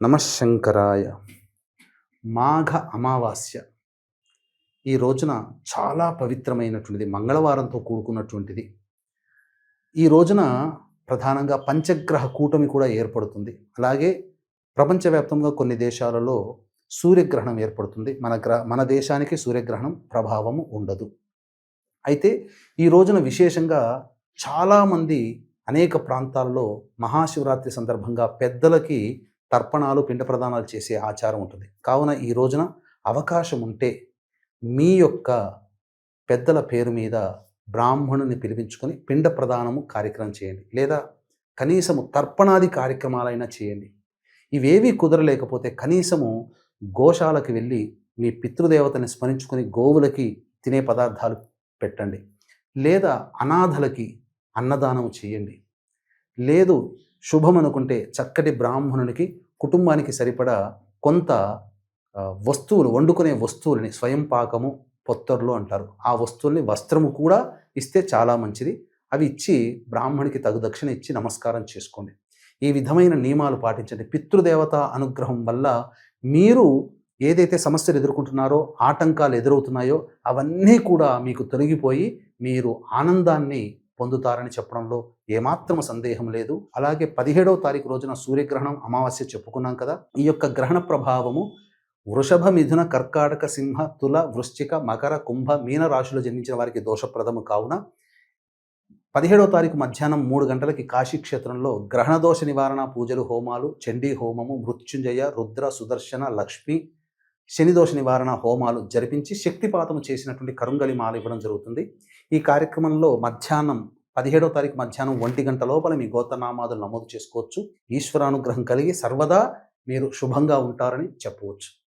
నమశంకరాయ. మాఘ అమావాస్య ఈ రోజున చాలా పవిత్రమైనటువంటిది, మంగళవారంతో కూడుకున్నటువంటిది. ఈ రోజున ప్రధానంగా పంచగ్రహ కూటమి కూడా ఏర్పడుతుంది. అలాగే ప్రపంచవ్యాప్తంగా కొన్ని దేశాలలో సూర్యగ్రహణం ఏర్పడుతుంది. మన దేశానికి సూర్యగ్రహణం ప్రభావము ఉండదు. అయితే ఈ రోజున విశేషంగా చాలామంది అనేక ప్రాంతాల్లో మహాశివరాత్రి సందర్భంగా పెద్దలకి తర్పణాలు, పిండ ప్రదానాలు చేసే ఆచారం ఉంటుంది. కావున ఈ రోజున అవకాశం ఉంటే మీ యొక్క పెద్దల పేరు మీద బ్రాహ్మణుని పిలిపించుకొని పిండ ప్రదానము కార్యక్రమం చేయండి, లేదా కనీసము తర్పణాది కార్యక్రమాలైనా చేయండి. ఇవేవి కుదరలేకపోతే కనీసము గోశాలకు వెళ్ళి మీ పితృదేవతని స్మరించుకొని గోవులకి తినే పదార్థాలు పెట్టండి, లేదా అనాథలకి అన్నదానం చేయండి. లేదు శుభం అనుకుంటే చక్కటి బ్రాహ్మణునికి కుటుంబానికి సరిపడా కొంత వస్తువులు, వండుకునే వస్తువులని, స్వయం పాకము, పొత్తర్లు అంటారు, ఆ వస్తువుల్ని, వస్త్రము కూడా ఇస్తే చాలా మంచిది. అవి ఇచ్చి బ్రాహ్మణికి తగు దక్షిణ ఇచ్చి నమస్కారం చేసుకోండి. ఈ విధమైన నియమాలు పాటించండి. పితృదేవత అనుగ్రహం వల్ల మీరు ఏదైతే సమస్యలు ఎదుర్కొంటున్నారో, ఆటంకాలు ఎదురవుతున్నాయో అవన్నీ కూడా మీకు తొలగిపోయి మీరు ఆనందాన్ని పొందుతారని చెప్పడంలో ఏమాత్రం సందేహం లేదు. అలాగే 17వ తారీఖు రోజున సూర్యగ్రహణం, అమావాస్య చెప్పుకున్నాం కదా. ఈ యొక్క గ్రహణ ప్రభావము వృషభ, మిథున, కర్కాటక, సింహ, తుల, వృశ్చిక, మకర, కుంభ, మీన రాశిలో జన్మించిన వారికి దోషప్రదము కావున 17వ తారీఖు మధ్యాహ్నం 3 గంటలకి కాశీక్షేత్రంలో గ్రహణ దోష నివారణ పూజలు, హోమాలు, చండీ హోమము, మృత్యుంజయ, రుద్ర, సుదర్శన, లక్ష్మి, శని దోష నివారణ హోమాలు జరిపించి శక్తిపాతము చేసినటువంటి కరుంగలి మాల ఇవ్వడం జరుగుతుంది. ఈ కార్యక్రమంలో మధ్యాహ్నం 17వ తారీఖు మధ్యాహ్నం 1 గంట లోపల మీ గోత్రనామాదులు నమోదు చేసుకోవచ్చు. ఈశ్వరానుగ్రహం కలిగి సర్వదా మీరు శుభంగా ఉంటారని చెప్పవచ్చు.